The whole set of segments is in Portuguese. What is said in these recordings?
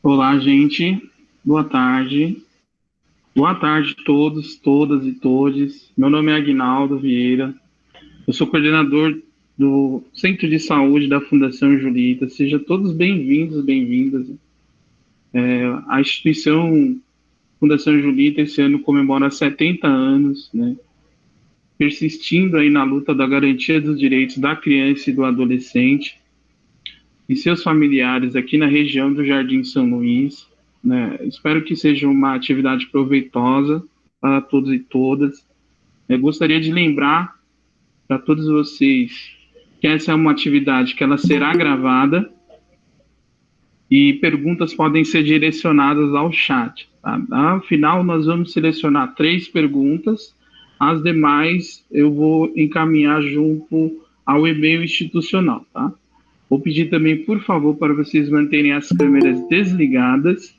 Olá, gente. Boa tarde. Boa tarde a todos, todas e todes. Meu nome é Aguinaldo Vieira. Eu sou coordenador do Centro de Saúde da Fundação Julita. Sejam todos bem-vindos, bem-vindas. A instituição Fundação Julita esse ano comemora 70 anos, né? Persistindo aí na luta da garantia dos direitos da criança e do adolescente e seus familiares aqui na região do Jardim São Luís, né? Espero que seja uma atividade proveitosa para todos e todas. Eu gostaria de lembrar para todos vocês que essa é uma atividade que ela será gravada e perguntas podem ser direcionadas ao chat. Tá? Afinal, nós vamos selecionar 3 perguntas, as demais eu vou encaminhar junto ao e-mail institucional, tá? Vou pedir também, por favor, para vocês manterem as câmeras desligadas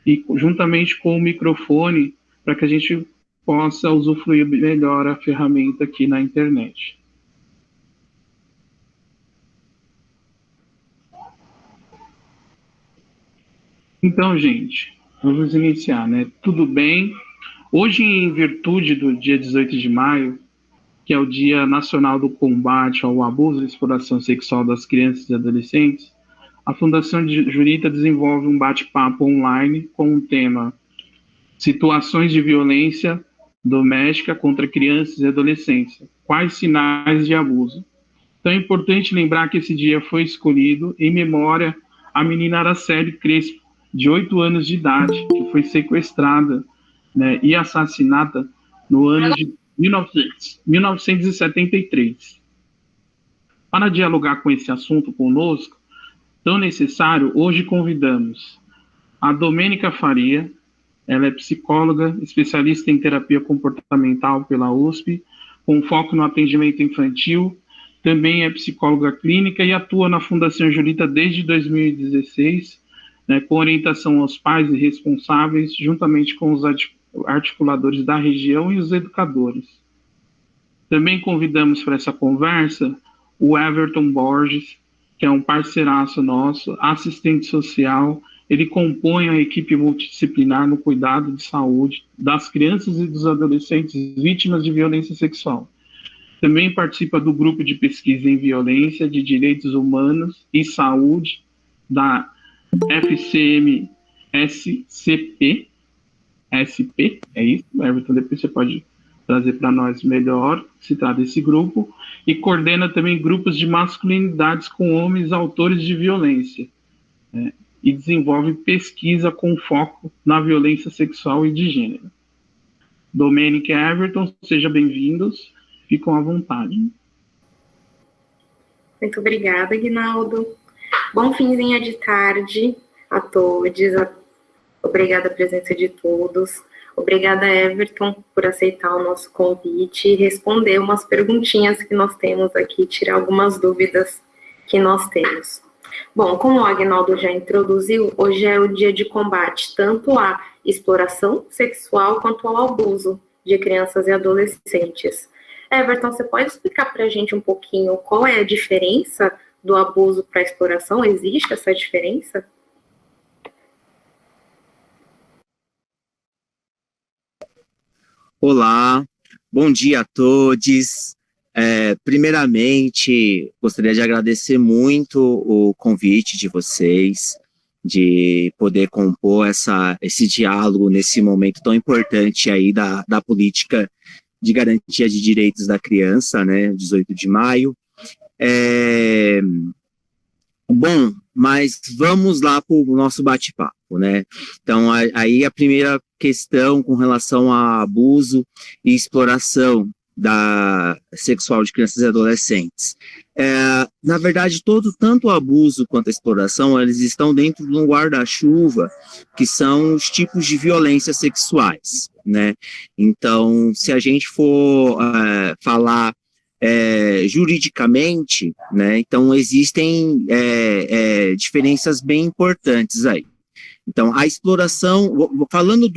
e juntamente com o microfone, para que a gente possa usufruir melhor a ferramenta aqui na internet. Então, gente, vamos iniciar, né? Tudo bem? Hoje, em virtude do dia 18 de maio, que é o Dia Nacional do Combate ao Abuso e Exploração Sexual das Crianças e Adolescentes, a Fundação Julita desenvolve um bate-papo online com o tema Situações de Violência Doméstica contra Crianças e Adolescentes. Quais sinais de abuso? Então é importante lembrar que esse dia foi escolhido em memória à menina Araceli Crespo, de 8 anos de idade, que foi sequestrada, né, e assassinada no ano de 1973. Para dialogar com esse assunto conosco, tão necessário, hoje convidamos a Domênica Faria. Ela é psicóloga, especialista em terapia comportamental pela USP, com foco no atendimento infantil. Também é psicóloga clínica e atua na Fundação Julita desde 2016, né, com orientação aos pais e responsáveis, juntamente com os articuladores da região e os educadores. Também convidamos para essa conversa o Everton Borges, que é um parceiraço nosso, assistente social. Ele compõe a equipe multidisciplinar no cuidado de saúde das crianças e dos adolescentes vítimas de violência sexual. Também participa do grupo de pesquisa em violência de direitos humanos e saúde da FCM-SCP, SP, é isso, Everton, depois você pode trazer para nós melhor se trata desse grupo, e coordena também grupos de masculinidades com homens autores de violência, né, e desenvolve pesquisa com foco na violência sexual e de gênero. Domênica e Everton, sejam bem-vindos, ficam à vontade. Muito obrigada, Aguinaldo. Bom finzinho de tarde a todos. Obrigada a presença de todos. Obrigada, Everton, por aceitar o nosso convite e responder umas perguntinhas que nós temos aqui, tirar algumas dúvidas que nós temos. Bom, como o Aguinaldo já introduziu, hoje é o dia de combate tanto à exploração sexual quanto ao abuso de crianças e adolescentes. Everton, você pode explicar para a gente um pouquinho qual é a diferença do abuso para a exploração? Existe essa diferença? Olá, bom dia a todos. Primeiramente, gostaria de agradecer muito o convite de vocês, de poder compor esse diálogo nesse momento tão importante aí da política de garantia de direitos da criança, né, 18 de maio. Bom, mas vamos lá para o nosso bate-papo, né? Então, aí a primeira questão com relação a abuso e exploração sexual de crianças e adolescentes. Na verdade, tanto o abuso quanto a exploração, eles estão dentro de um guarda-chuva, que são os tipos de violência sexuais, né? Então, se a gente for falar juridicamente, né, então existem diferenças bem importantes aí. Então, a exploração, falando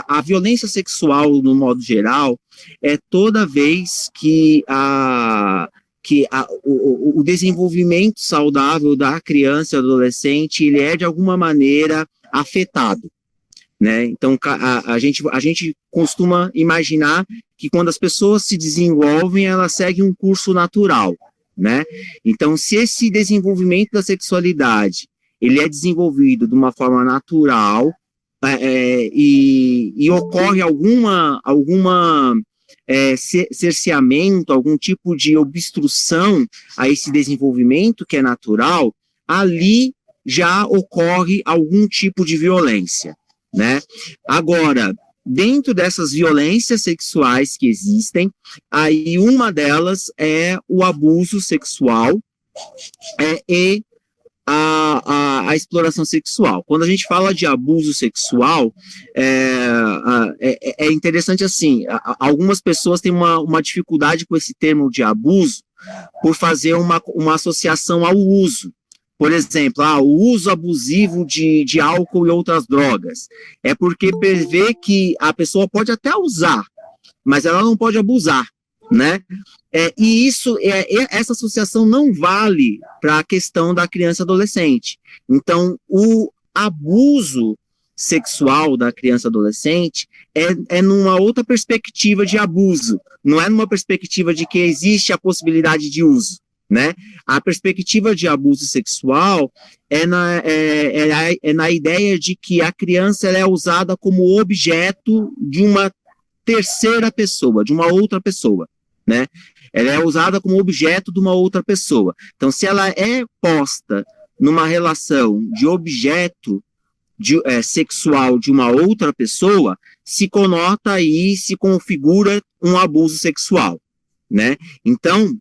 a violência sexual no modo geral, é toda vez que o desenvolvimento saudável da criança e adolescente, ele é de alguma maneira afetado, né? Então, a gente costuma imaginar que quando as pessoas se desenvolvem, elas seguem um curso natural, né? Então, se esse desenvolvimento da sexualidade, ele é desenvolvido de uma forma natural, e ocorre alguma cerceamento, algum tipo de obstrução a esse desenvolvimento que é natural, ali já ocorre algum tipo de violência, né? Agora, dentro dessas violências sexuais que existem, aí uma delas é o abuso sexual e a exploração sexual. Quando a gente fala de abuso sexual, é interessante assim, algumas pessoas têm uma dificuldade com esse termo de abuso por fazer uma associação ao uso. Por exemplo, o uso abusivo de álcool e outras drogas. É porque prevê que a pessoa pode até usar, mas ela não pode abusar, né? E essa associação não vale para a questão da criança e adolescente. Então, o abuso sexual da criança e adolescente é numa outra perspectiva de abuso, não é numa perspectiva de que existe a possibilidade de uso, né? A perspectiva de abuso sexual é na ideia de que a criança ela é usada como objeto de uma terceira pessoa, de uma outra pessoa, né? Ela é usada como objeto de uma outra pessoa. Então, se ela é posta numa relação de objeto sexual de uma outra pessoa, se conota aí, se configura um abuso sexual, né? Então,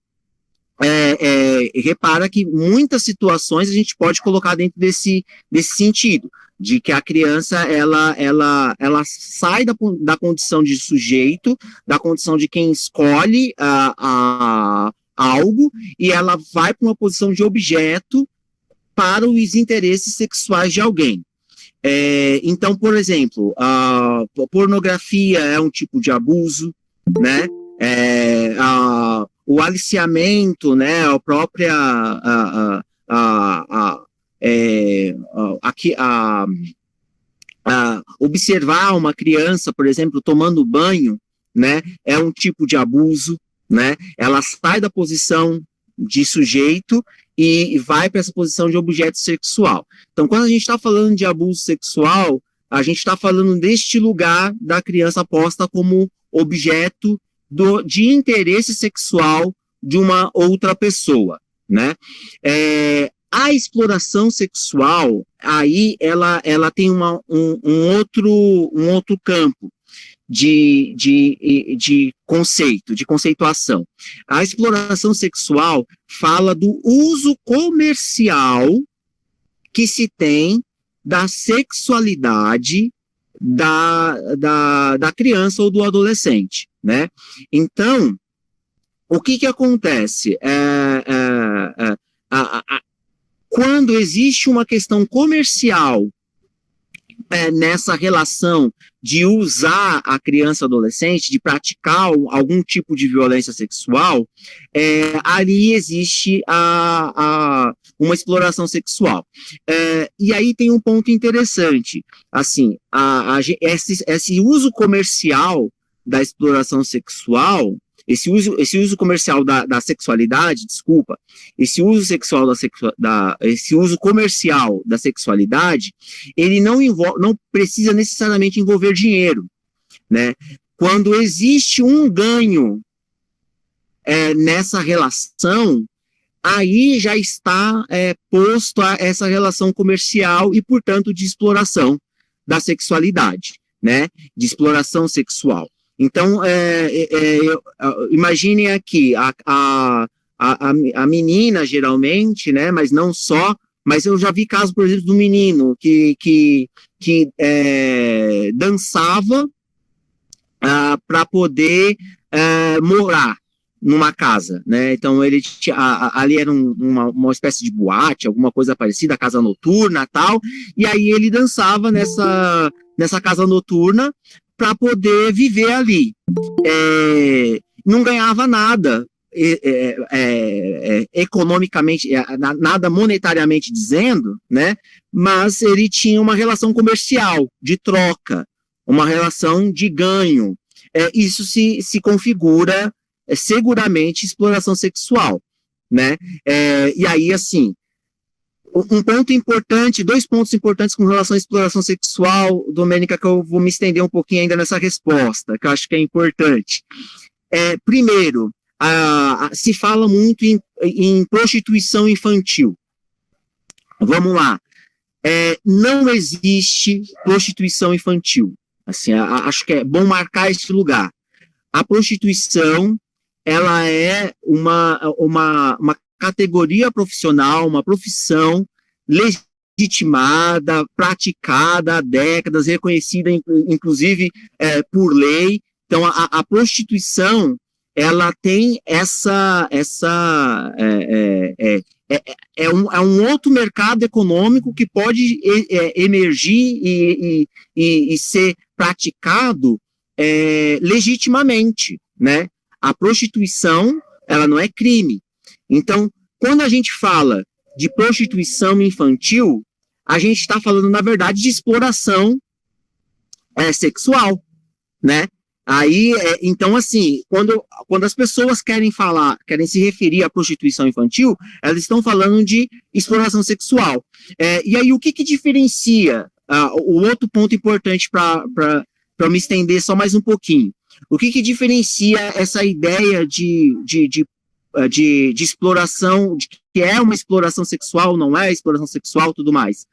repara que muitas situações a gente pode colocar dentro desse sentido, de que a criança ela sai da condição de sujeito, da condição de quem escolhe algo, e ela vai para uma posição de objeto para os interesses sexuais de alguém. Então, por exemplo, a pornografia é um tipo de abuso, né? O aliciamento, né? A própria observar uma criança, por exemplo, tomando banho, né? É um tipo de abuso, né? Ela sai da posição de sujeito e vai para essa posição de objeto sexual. Então, quando a gente está falando de abuso sexual, a gente está falando deste lugar da criança posta como objeto de interesse sexual de uma outra pessoa, né? A exploração sexual, aí ela tem um outro campo de conceito, de conceituação. A exploração sexual fala do uso comercial que se tem da sexualidade da criança ou do adolescente, né? Então, o que acontece? Quando existe uma questão comercial nessa relação de usar a criança e adolescente, de praticar algum tipo de violência sexual, ali existe uma exploração sexual. E aí tem um ponto interessante, assim, esse uso comercial da exploração sexual, esse uso comercial da sexualidade, desculpa, esse uso comercial da sexualidade, ele não precisa necessariamente envolver dinheiro, né? Quando existe um ganho nessa relação, aí já está posto a essa relação comercial e, portanto, de exploração da sexualidade, né? De exploração sexual. Então, imaginem aqui, a menina, geralmente, né, mas não só, mas eu já vi casos, por exemplo, do menino que dançava para poder morar numa casa, né? Então, ele ali era uma espécie de boate, alguma coisa parecida, casa noturna e tal, e aí ele dançava nessa casa noturna para poder viver ali. Não ganhava nada economicamente, nada monetariamente dizendo, né? Mas ele tinha uma relação comercial, de troca, uma relação de ganho. Isso se configura seguramente exploração sexual, né? E aí, assim, um ponto importante, 2 pontos importantes com relação à exploração sexual, Domênica, que eu vou me estender um pouquinho ainda nessa resposta, que eu acho que é importante. Primeiro, se fala muito em prostituição infantil. Vamos lá. Não existe prostituição infantil. Assim, acho que é bom marcar esse lugar. A prostituição, ela é uma categoria profissional, uma profissão legitimada, praticada há décadas, reconhecida, inclusive, por lei. Então, a prostituição, ela tem um outro mercado econômico que pode emergir e ser praticado legitimamente, né? A prostituição, ela não é crime. Então, quando a gente fala de prostituição infantil, a gente está falando, na verdade, de exploração sexual, né? Aí, então, assim, quando as pessoas querem se referir à prostituição infantil, elas estão falando de exploração sexual. E aí, o que diferencia, o outro ponto importante para me estender só mais um pouquinho, o que diferencia essa ideia de exploração, de que é uma exploração sexual, não é exploração sexual, tudo mais?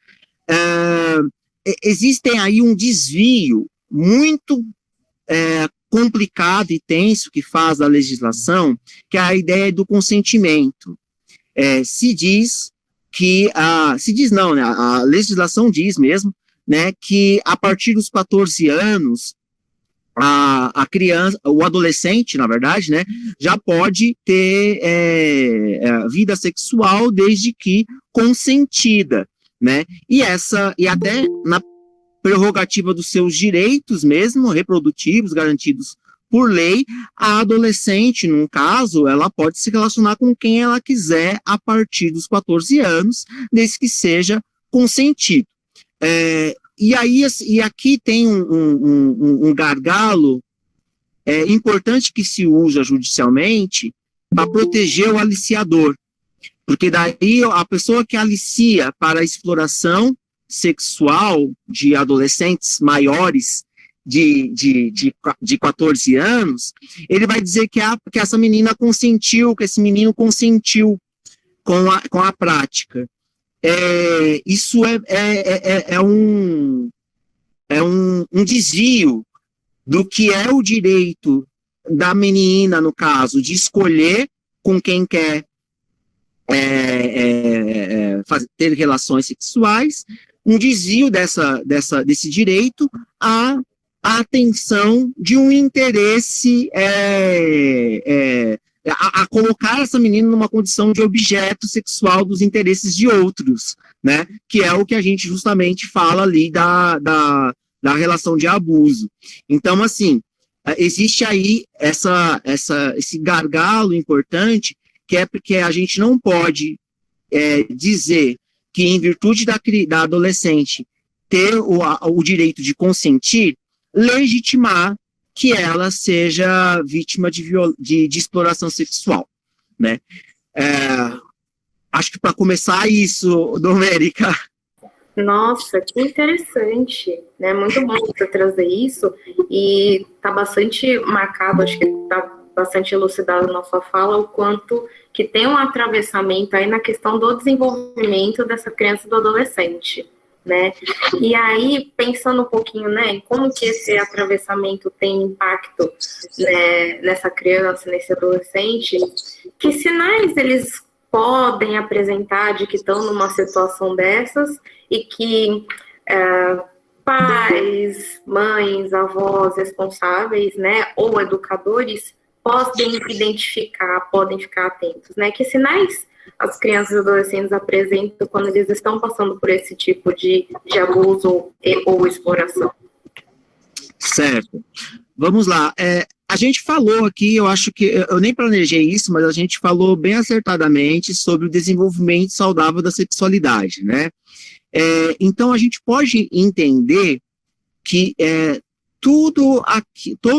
Existem aí um desvio muito complicado e tenso que faz a legislação, que é a ideia do consentimento. Se diz não, né, a legislação diz mesmo, né, que a partir dos 14 anos, a criança, o adolescente, na verdade, né, já pode ter vida sexual desde que consentida, né, e até na prerrogativa dos seus direitos mesmo, reprodutivos, garantidos por lei, a adolescente, num caso, ela pode se relacionar com quem ela quiser a partir dos 14 anos, desde que seja consentido. E aqui tem um gargalo importante que se usa judicialmente para proteger o aliciador, porque daí a pessoa que alicia para a exploração sexual de adolescentes maiores de 14 anos, ele vai dizer que essa menina consentiu, que esse menino consentiu com a prática. Isso é um desvio do que é o direito da menina, no caso, de escolher com quem quer ter relações sexuais, um desvio desse direito à atenção de um interesse a colocar essa menina numa condição de objeto sexual dos interesses de outros, né? Que é o que a gente justamente fala ali da relação de abuso. Então, assim, existe aí esse gargalo importante, que é porque a gente não pode dizer que, em virtude da adolescente ter o direito de consentir, legitimar que ela seja vítima de exploração sexual, né? Acho que para começar isso, Domênica. Nossa, que interessante, né? Muito bom você trazer isso, e está bastante marcado, acho que está bastante elucidado na sua fala, o quanto que tem um atravessamento aí na questão do desenvolvimento dessa criança e do adolescente, né? E aí, pensando um pouquinho, né, como que esse atravessamento tem impacto, né, nessa criança, nesse adolescente, que sinais eles podem apresentar de que estão numa situação dessas e que pais, mães, avós responsáveis, né, ou educadores podem identificar, podem ficar atentos, né? Que sinais as crianças e adolescentes apresentam quando eles estão passando por esse tipo de abuso ou exploração? Certo. Vamos lá. A gente falou aqui, eu acho que, eu nem planejei isso, mas a gente falou bem acertadamente sobre o desenvolvimento saudável da sexualidade, né? Então, a gente pode entender que todo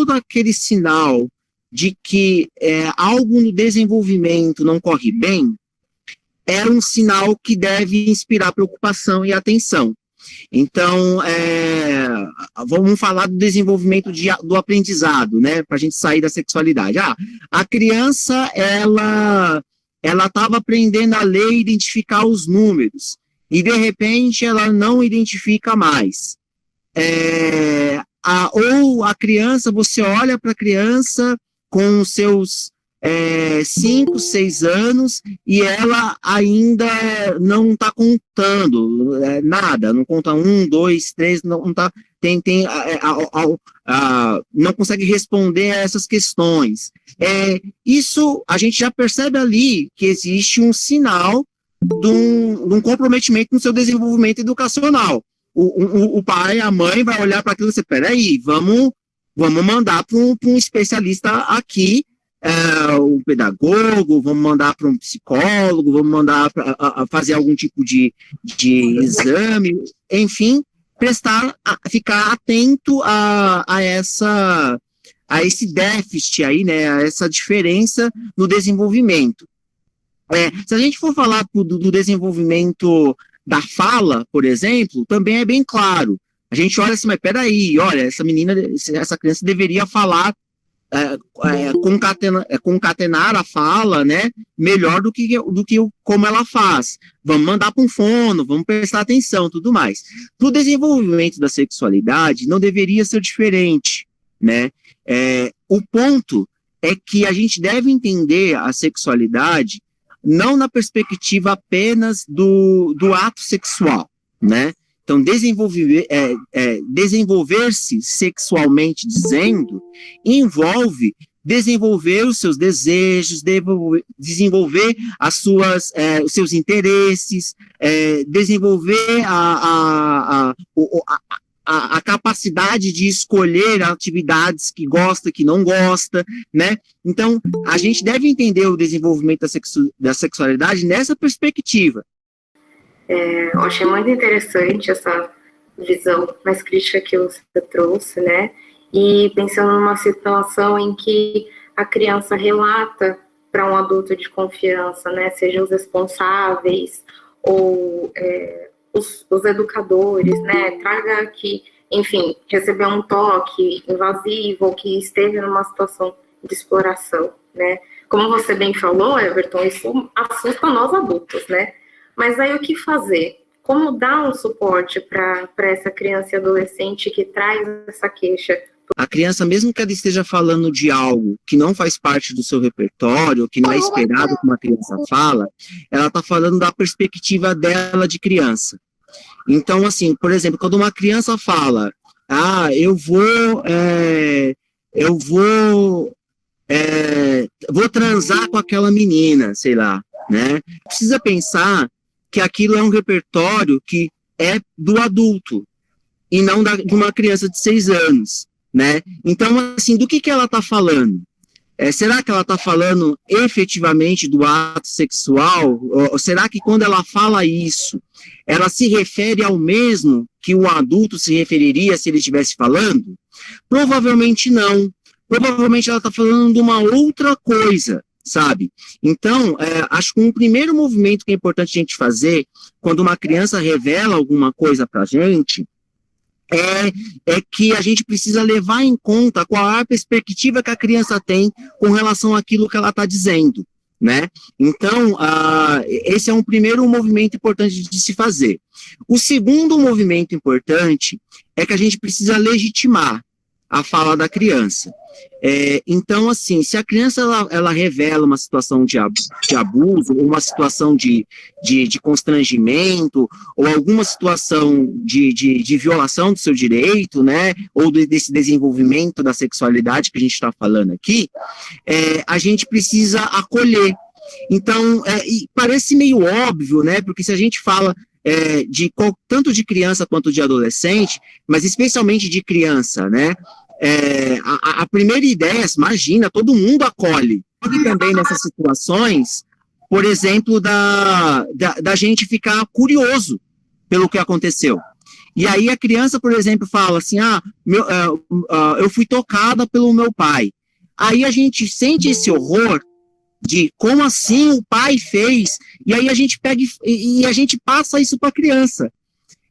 aquele sinal de que algo no desenvolvimento não corre bem é um sinal que deve inspirar preocupação e atenção. Então, vamos falar do desenvolvimento do aprendizado, né, para a gente sair da sexualidade. A criança, ela estava aprendendo a ler e identificar os números, e de repente ela não identifica mais. Ou a criança, você olha para a criança com os seus 5, 6 anos, e ela ainda não está contando nada, não conta 1, 2, 3, não tá, não consegue responder a essas questões. Isso a gente já percebe ali que existe um sinal de um comprometimento no seu desenvolvimento educacional. O pai, a mãe vai olhar para aquilo e dizer, peraí, vamos mandar para um especialista aqui, um pedagogo, vamos mandar para um psicólogo, vamos mandar para fazer algum tipo de exame, enfim, ficar atento a esse déficit aí, né, a essa diferença no desenvolvimento. Se a gente for falar do desenvolvimento da fala, por exemplo, também é bem claro. A gente olha assim, mas peraí, olha, essa criança deveria falar, concatenar a fala, né, melhor do que como ela faz. Vamos mandar para um fono, vamos prestar atenção, tudo mais. Para o desenvolvimento da sexualidade, não deveria ser diferente, né? O ponto é que a gente deve entender a sexualidade não na perspectiva apenas do ato sexual, né? Então, desenvolver-se sexualmente dizendo, envolve desenvolver os seus desejos, desenvolver os seus interesses, desenvolver a capacidade de escolher atividades que gosta, que não gosta, né? Então, a gente deve entender o desenvolvimento da sexualidade nessa perspectiva. Eu achei muito interessante essa visão mais crítica que você trouxe, né? E pensando numa situação em que a criança relata para um adulto de confiança, né? Seja os responsáveis ou os educadores, né? Traga que, enfim, recebeu um toque invasivo ou que esteve numa situação de exploração, né? Como você bem falou, Everton, isso assusta nós adultos, né? Mas aí o que fazer? Como dar um suporte para essa criança e adolescente que traz essa queixa? A criança, mesmo que ela esteja falando de algo que não faz parte do seu repertório, que não é esperado que uma criança fala, ela está falando da perspectiva dela de criança. Então, assim, por exemplo, quando uma criança fala, eu vou transar com aquela menina, sei lá, né? Precisa pensar que aquilo é um repertório que é do adulto e não de uma criança de 6 anos, né? Então, assim, do que ela está falando? Será que ela está falando efetivamente do ato sexual? Ou será que quando ela fala isso, ela se refere ao mesmo que o adulto se referiria se ele estivesse falando? Provavelmente não. Provavelmente ela está falando de uma outra coisa, sabe? Então, acho que um primeiro movimento que é importante a gente fazer quando uma criança revela alguma coisa para a gente é que a gente precisa levar em conta qual é a perspectiva que a criança tem com relação àquilo que ela está dizendo, né? Então, esse é um primeiro movimento importante de se fazer. O segundo movimento importante é que a gente precisa legitimar a fala da criança. Então, assim, se a criança ela revela uma situação de abuso, ou uma situação de constrangimento, ou alguma situação de violação do seu direito, né, ou desse desenvolvimento da sexualidade que a gente está falando aqui, a gente precisa acolher. Então, parece meio óbvio, né, porque se a gente fala tanto de criança quanto de adolescente, mas especialmente de criança, né? A primeira ideia, imagina, todo mundo acolhe. E também nessas situações, por exemplo, da gente ficar curioso pelo que aconteceu. E aí a criança, por exemplo, fala assim, eu fui tocada pelo meu pai. Aí a gente sente esse horror de como assim o pai fez, e aí a gente pega e a gente passa isso para a criança.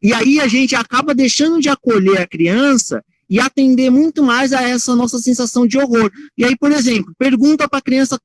E aí a gente acaba deixando de acolher a criança e atender muito mais a essa nossa sensação de horror. E aí, por exemplo, pergunta para a criança,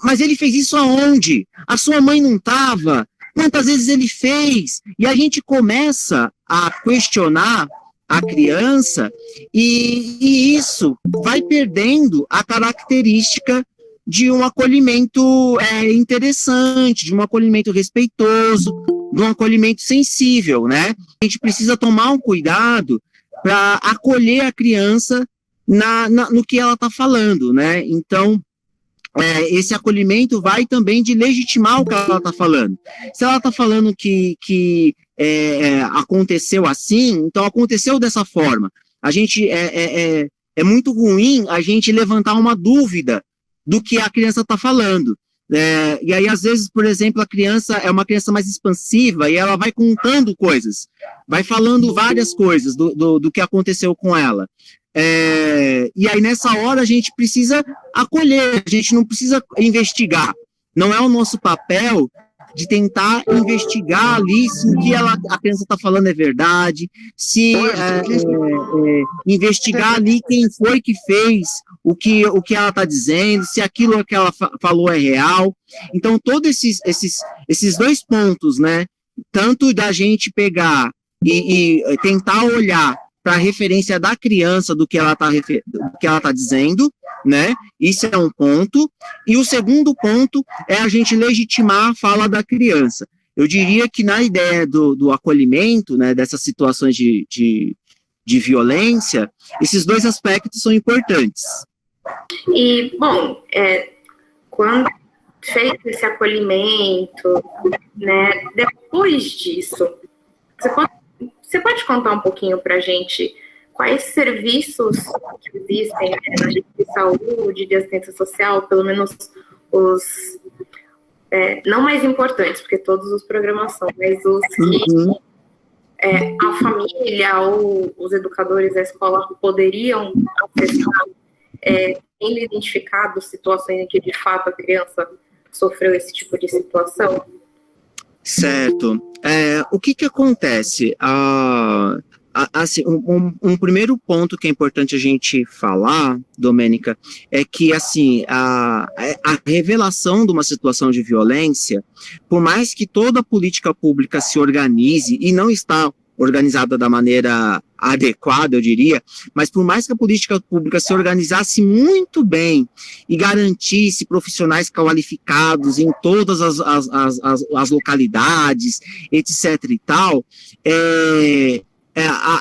mas ele fez isso aonde? A sua mãe não estava? Quantas vezes ele fez? E a gente começa a questionar a criança e isso vai perdendo a característica de um acolhimento interessante, de um acolhimento respeitoso, de um acolhimento sensível, né? A gente precisa tomar um cuidado para acolher a criança no que ela está falando, né? Então, esse acolhimento vai também de legitimar o que ela está falando. Se ela está falando que aconteceu assim, então aconteceu dessa forma. A gente é muito ruim a gente levantar uma dúvida do que a criança está falando. E aí, às vezes, por exemplo, a criança é uma criança mais expansiva e ela vai contando coisas, vai falando várias coisas do que aconteceu com ela. E aí, nessa hora, a gente precisa acolher, a gente não precisa investigar. Não é o nosso papel de tentar investigar ali se o que a criança está falando é verdade, se investigar ali quem foi que fez o que ela está dizendo, se aquilo que ela falou é real. Então, todos esses dois pontos, né, tanto da gente pegar e tentar olhar para a referência da criança do que ela está dizendo, né? Isso é um ponto. E o segundo ponto é a gente legitimar a fala da criança. Eu diria que na ideia do acolhimento, né, dessas situações de violência, esses dois aspectos são importantes. E, bom, quando feito esse acolhimento, né, depois disso, você pode contar um pouquinho para a gente quais serviços que existem, né, na rede de saúde, de assistência social, pelo menos os não mais importantes, porque todos os programas são, mas os que a família ou os educadores da escola poderiam acessar, tendo identificado situações em que, de fato, a criança sofreu esse tipo de situação? Certo. O que acontece? Assim, um primeiro ponto que é importante a gente falar, Domênica, é que assim, a revelação de uma situação de violência, por mais que toda política pública se organize, e não está organizada da maneira adequada, eu diria, mas por mais que a política pública se organizasse muito bem e garantisse profissionais qualificados em todas as localidades, etc. e tal,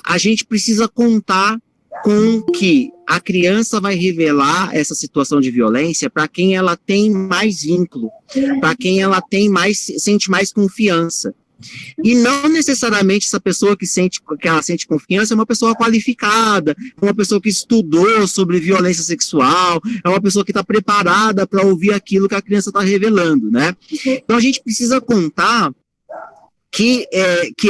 a gente precisa contar com que a criança vai revelar essa situação de violência para quem ela tem mais vínculo, para quem ela sente mais confiança. E não necessariamente essa pessoa que ela sente confiança é uma pessoa qualificada, uma pessoa que estudou sobre violência sexual, é uma pessoa que está preparada para ouvir aquilo que a criança está revelando, né? Então a gente precisa contar que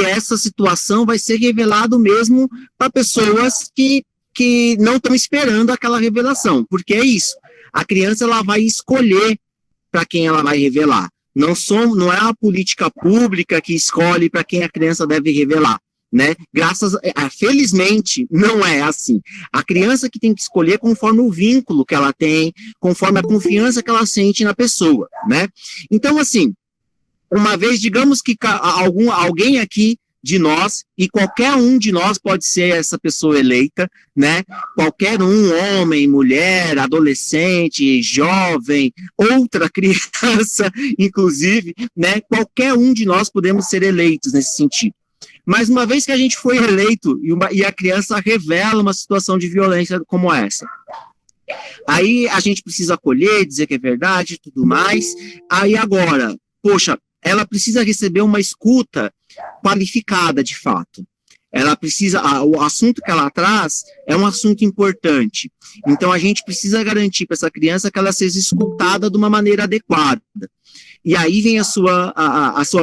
essa situação vai ser revelada mesmo para pessoas que não estão esperando aquela revelação, porque é isso, a criança ela vai escolher para quem ela vai revelar. Não é a política pública que escolhe para quem a criança deve revelar, né? Felizmente, não é assim. A criança que tem que escolher conforme o vínculo que ela tem, conforme a confiança que ela sente na pessoa, né? Então, assim, uma vez, digamos que alguém aqui de nós, e qualquer um de nós pode ser essa pessoa eleita, né? Qualquer um, homem, mulher, adolescente, jovem, outra criança, inclusive, né? Qualquer um de nós podemos ser eleitos nesse sentido. Mas uma vez que a gente foi eleito e a criança revela uma situação de violência como essa, aí a gente precisa acolher, dizer que é verdade e tudo mais. Aí agora, poxa, ela precisa receber uma escuta qualificada, de fato. ela precisa, o assunto que ela traz é um assunto importante. Então, a gente precisa garantir para essa criança que ela seja escutada de uma maneira adequada. E aí vem a sua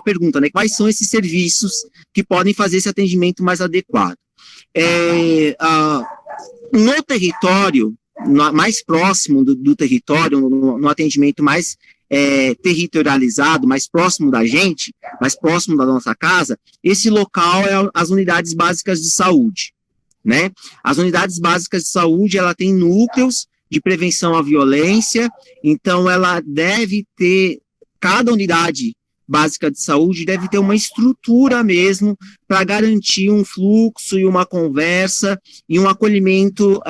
pergunta, né? Quais são esses serviços que podem fazer esse atendimento mais adequado? No território, mais próximo do território, no atendimento mais territorializado, mais próximo da gente, mais próximo da nossa casa, esse local é as unidades básicas de saúde, né? As unidades básicas de saúde, ela tem núcleos de prevenção à violência, então ela deve ter, cada unidade básica de saúde deve ter uma estrutura mesmo para garantir um fluxo e uma conversa e um acolhimento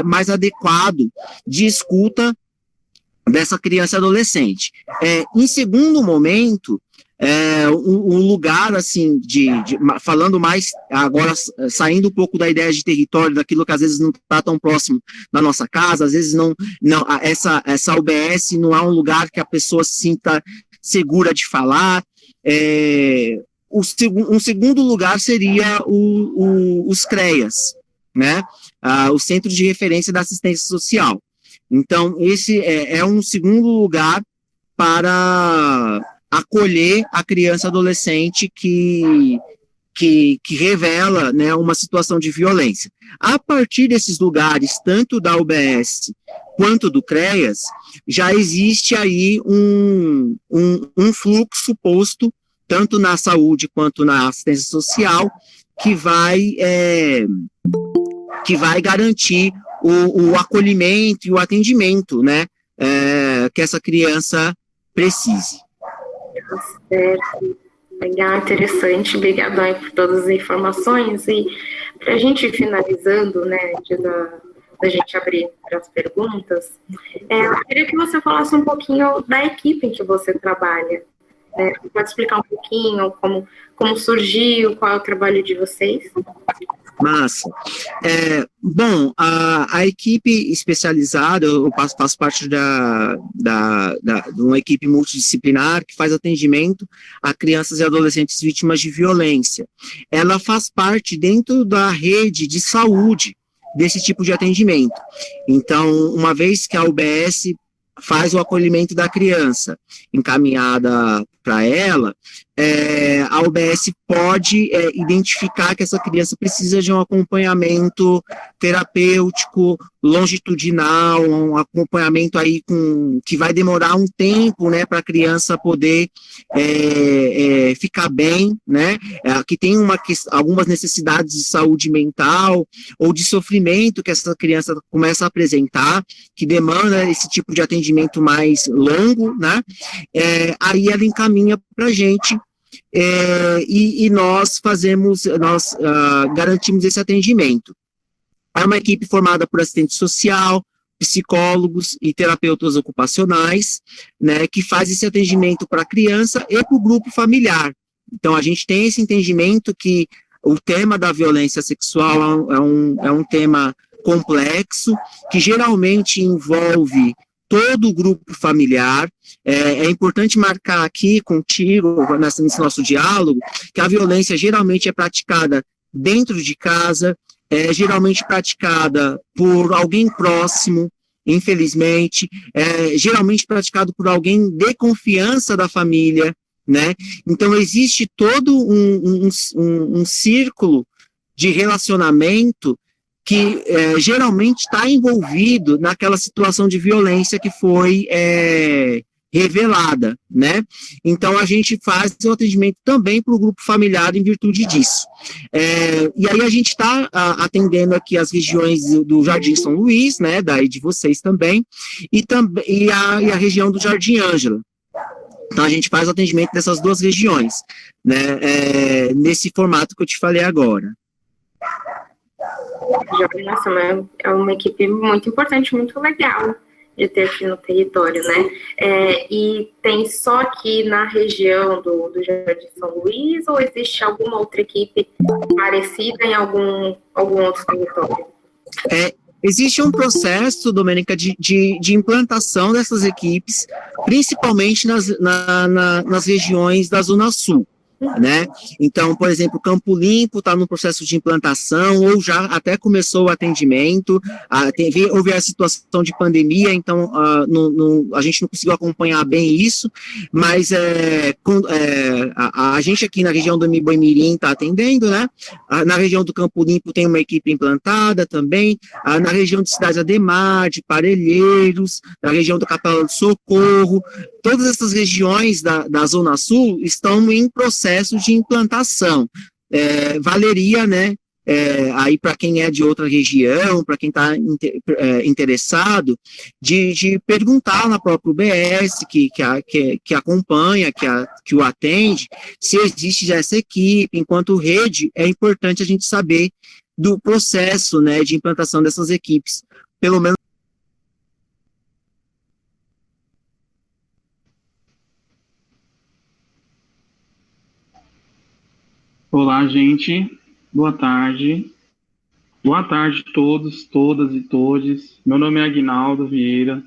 mais adequado de escuta dessa criança e adolescente. Em segundo momento, um lugar, assim, falando mais, agora saindo um pouco da ideia de território, daquilo que às vezes não está tão próximo da nossa casa, às vezes essa UBS não é um lugar que a pessoa se sinta segura de falar. Um segundo lugar seria os CREAS, né? O Centro de Referência da Assistência Social. Então, esse é um segundo lugar para acolher a criança e adolescente que revela, né, uma situação de violência. A partir desses lugares, tanto da UBS quanto do CREAS, já existe aí um fluxo posto, tanto na saúde quanto na assistência social, que vai garantir o acolhimento e o atendimento, né, que essa criança precise. Certo. Legal, interessante. Obrigada aí por todas as informações. E para a gente ir finalizando, né, antes da gente abrir para as perguntas, eu queria que você falasse um pouquinho da equipe em que você trabalha. Pode explicar um pouquinho como surgiu, qual é o trabalho de vocês? Massa. Bom, a equipe especializada, eu faço parte de uma equipe multidisciplinar que faz atendimento a crianças e adolescentes vítimas de violência. Ela faz parte dentro da rede de saúde desse tipo de atendimento. Então, uma vez que a UBS faz o acolhimento da criança encaminhada para ela, a UBS pode identificar que essa criança precisa de um acompanhamento terapêutico, longitudinal, um acompanhamento aí que vai demorar um tempo, né, para a criança poder ficar bem, né, que tem algumas necessidades de saúde mental ou de sofrimento que essa criança começa a apresentar, que demanda esse tipo de atendimento mais longo, né, aí ela encaminha para a gente e nós garantimos esse atendimento. É uma equipe formada por assistente social, psicólogos e terapeutas ocupacionais, né, que faz esse atendimento para a criança e para o grupo familiar. Então, a gente tem esse entendimento que o tema da violência sexual é um tema complexo, que geralmente envolve todo o grupo familiar. É importante marcar aqui contigo, nesse nosso diálogo, que a violência geralmente é praticada dentro de casa, geralmente praticada por alguém próximo, infelizmente, geralmente praticado por alguém de confiança da família, né? Então, existe todo um círculo de relacionamento que geralmente está envolvido naquela situação de violência que foi revelada, né? Então, a gente faz o atendimento também para o grupo familiar em virtude disso. E aí a gente está atendendo aqui as regiões do Jardim São Luís, né, daí de vocês também, e a região do Jardim Ângela. Então, a gente faz o atendimento dessas duas regiões, né, nesse formato que eu te falei agora. Nossa, é uma equipe muito importante, muito legal de ter aqui no território, né? E tem só aqui na região do Jardim São Luís, ou existe alguma outra equipe parecida em algum outro território? Existe um processo, Domênica, de implantação dessas equipes, principalmente nas regiões da Zona Sul. né? Então, por exemplo, Campo Limpo está no processo de implantação, ou já até começou o atendimento, houve a situação de pandemia, então a gente não conseguiu acompanhar bem isso, mas a gente aqui na região do Boi-mirim está atendendo, né? Na região do Campo Limpo tem uma equipe implantada também, na região de Cidade Ademar, de Parelheiros, na região da Capela do Socorro, todas essas regiões da Zona Sul estão em processo de implantação. Valeria, né, aí para quem é de outra região, para quem está interessado, de perguntar na própria UBS, que acompanha, que o atende, se existe já essa equipe. Enquanto rede, é importante a gente saber do processo, né, de implantação dessas equipes, pelo menos. Olá, gente. Boa tarde. Boa tarde a todos, todas e todes. Meu nome é Aguinaldo Vieira.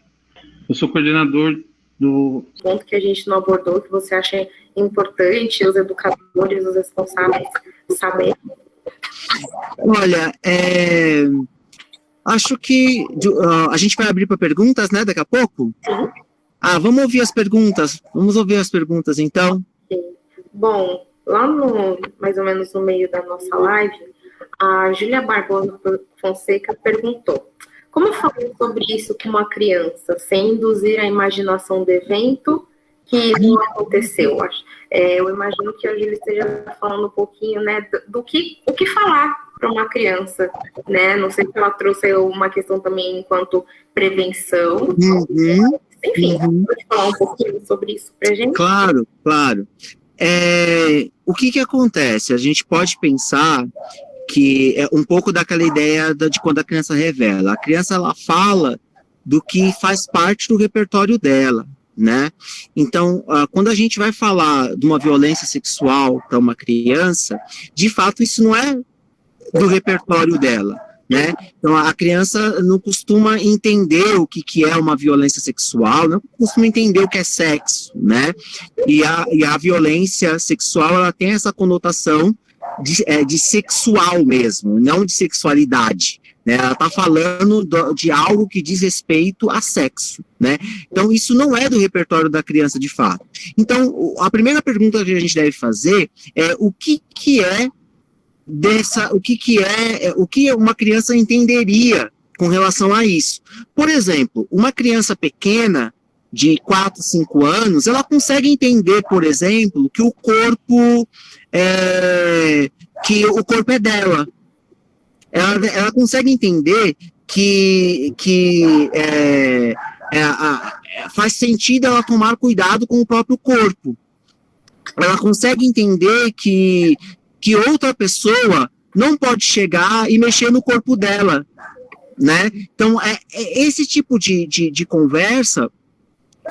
Eu sou coordenador do... Ponto que a gente não abordou, que você acha importante os educadores, os responsáveis saberem? Olha, acho que a gente vai abrir para perguntas, né, daqui a pouco? Sim. Vamos ouvir as perguntas, então. Sim. Bom, lá mais ou menos no meio da nossa live, a Júlia Barbosa Fonseca perguntou: como falar sobre isso com uma criança, sem induzir a imaginação do evento que não aconteceu? Eu imagino que a Júlia esteja falando um pouquinho, né, o que falar para uma criança, né? Não sei se ela trouxe uma questão também enquanto prevenção. Enfim, pode falar um pouquinho sobre isso para a gente? Claro. O que acontece? A gente pode pensar que é um pouco daquela ideia de quando a criança revela. A criança, ela fala do que faz parte do repertório dela, né? Então, quando a gente vai falar de uma violência sexual para uma criança, de fato, isso não é do repertório dela, né? Então, a criança não costuma entender o que é uma violência sexual, não costuma entender o que é sexo, né? E a violência sexual, ela tem essa conotação de sexual mesmo, não de sexualidade, né? Ela está falando de algo que diz respeito a sexo, né? Então, isso não é do repertório da criança, de fato. Então, a primeira pergunta que a gente deve fazer é o que uma criança entenderia com relação a isso. Por exemplo, uma criança pequena, de 4, 5 anos, ela consegue entender, por exemplo, que o corpo é dela. Ela consegue entender que faz sentido ela tomar cuidado com o próprio corpo. Ela consegue entender que outra pessoa não pode chegar e mexer no corpo dela, né? Então, esse tipo de conversa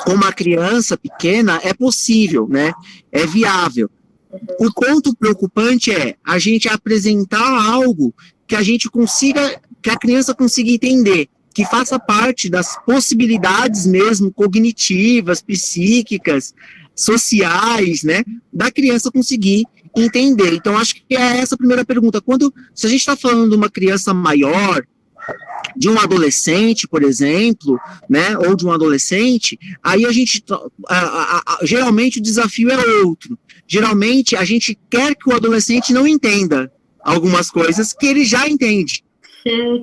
com uma criança pequena é possível, né? É viável. O ponto preocupante é a gente apresentar algo que a criança consiga entender, que faça parte das possibilidades mesmo cognitivas, psíquicas, sociais, né? Da criança conseguir entender. Então, acho que é essa a primeira pergunta. Se a gente está falando de uma criança maior, de um adolescente, por exemplo, né, ou de um adolescente, aí a gente, geralmente o desafio é outro. Geralmente a gente quer que o adolescente não entenda algumas coisas que ele já entende,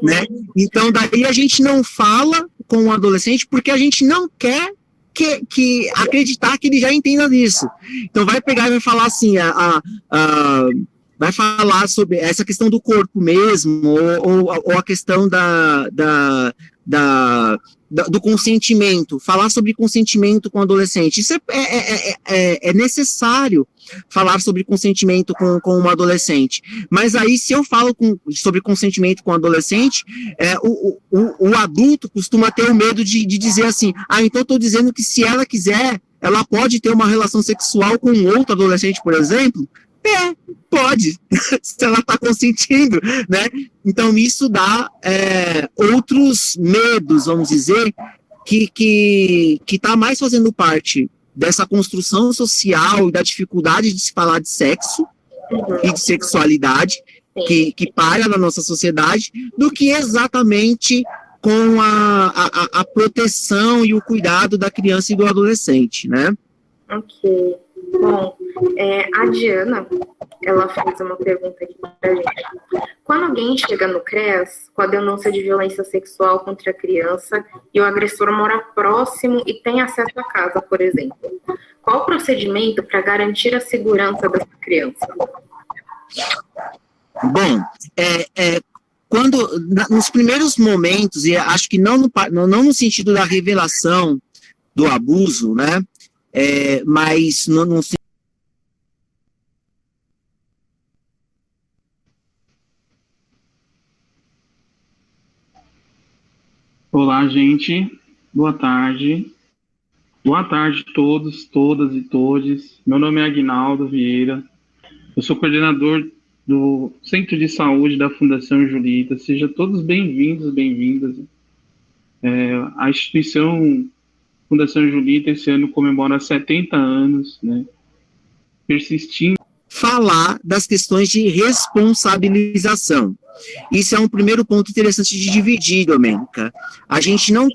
né? Então, daí a gente não fala com o adolescente porque a gente não quer que acreditar que ele já entenda disso. Então, vai pegar e vai falar assim, vai falar sobre essa questão do corpo mesmo, ou a questão do consentimento, falar sobre consentimento com o adolescente. Isso é necessário falar sobre consentimento com um adolescente. Mas aí, se eu falo sobre consentimento com um adolescente, o adulto costuma ter o medo de dizer assim, então estou dizendo que se ela quiser, ela pode ter uma relação sexual com outro adolescente, por exemplo? Pode, se ela está consentindo, né? Então, isso dá outros medos, vamos dizer, que está mais fazendo parte dessa construção social e da dificuldade de se falar de sexo e de sexualidade que paira na nossa sociedade, do que exatamente com a proteção e o cuidado da criança e do adolescente, né? Ok. Bom, a Diana, ela fez uma pergunta aqui pra gente. Quando alguém chega no CREAS com a denúncia de violência sexual contra a criança e o agressor mora próximo e tem acesso à casa, por exemplo, qual o procedimento para garantir a segurança dessa criança? Bom, nos primeiros momentos, e acho que não no sentido da revelação do abuso, né? Mas no Olá, gente. Boa tarde. Boa tarde a todos, todas e todes. Meu nome é Aguinaldo Vieira. Eu sou coordenador do Centro de Saúde da Fundação Julita. Sejam todos bem-vindos, bem-vindas. A instituição Fundação Julita esse ano comemora 70 anos, né? Persistindo. Falar das questões de responsabilização. Isso é um primeiro ponto interessante de dividir, Domênica. A gente não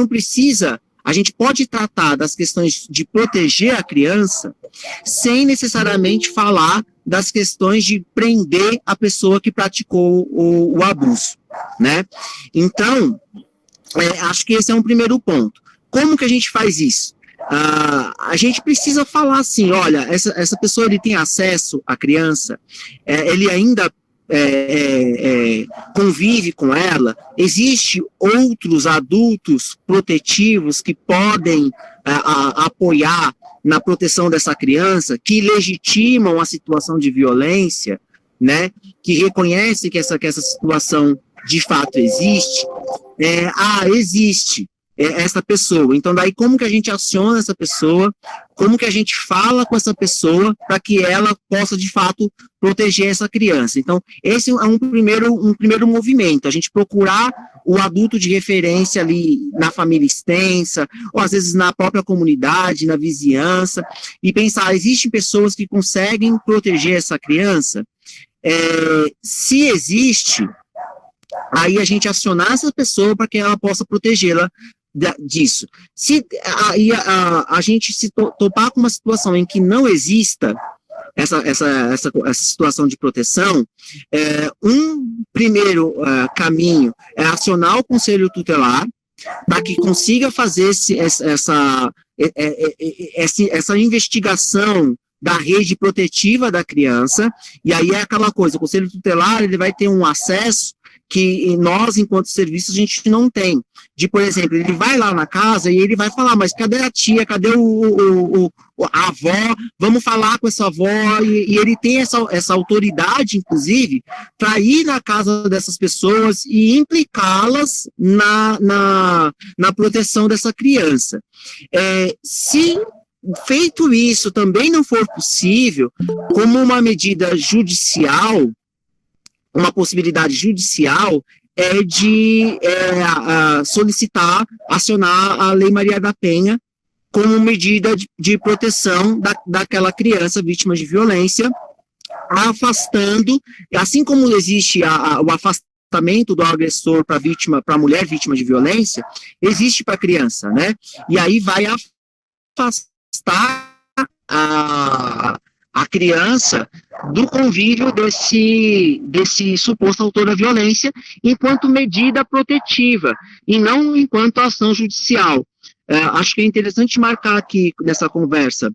precisa, a gente pode tratar das questões de proteger a criança sem necessariamente falar das questões de prender a pessoa que praticou o abuso, né? Então, acho que esse é um primeiro ponto. Como que a gente faz isso? A gente precisa falar assim, olha, essa pessoa ele tem acesso à criança, ele ainda convive com ela, existe outros adultos protetivos que podem apoiar na proteção dessa criança, que legitimam a situação de violência, né, que reconhece que essa situação de fato existe, existe essa pessoa. Então, daí, como que a gente aciona essa pessoa, como que a gente fala com essa pessoa para que ela possa, de fato, proteger essa criança. Então, esse é um primeiro movimento, a gente procurar o adulto de referência ali na família extensa, ou às vezes na própria comunidade, na vizinhança, e pensar, existem pessoas que conseguem proteger essa criança? Se existe, aí a gente acionar essa pessoa para que ela possa protegê-la disso. Se a gente se topar com uma situação em que não exista essa situação de proteção, um primeiro caminho é acionar o conselho tutelar para que consiga fazer essa investigação da rede protetiva da criança, e aí é aquela coisa, o conselho tutelar ele vai ter um acesso que nós, enquanto serviço, a gente não tem. Por exemplo, ele vai lá na casa e ele vai falar, mas cadê a tia, cadê a avó, vamos falar com essa avó, e ele tem essa autoridade, inclusive, para ir na casa dessas pessoas e implicá-las na proteção dessa criança. Se feito isso também não for possível, como uma medida judicial, uma possibilidade judicial de solicitar, acionar a Lei Maria da Penha como medida de proteção daquela criança vítima de violência, afastando, assim como existe o afastamento do agressor para a mulher vítima de violência, existe para a criança, né? E aí vai afastar a criança do convívio desse suposto autor da violência enquanto medida protetiva e não enquanto ação judicial. Acho que é interessante marcar aqui nessa conversa,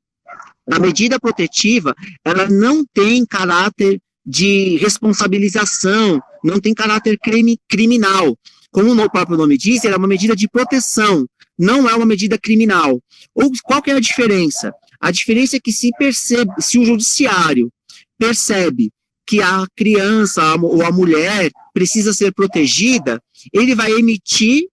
a medida protetiva, ela não tem caráter de responsabilização, não tem caráter criminal. Como o próprio nome diz, ela é uma medida de proteção, não é uma medida criminal. Qual que é a diferença? A diferença é que se o judiciário percebe que a criança ou a mulher precisa ser protegida, ele vai emitir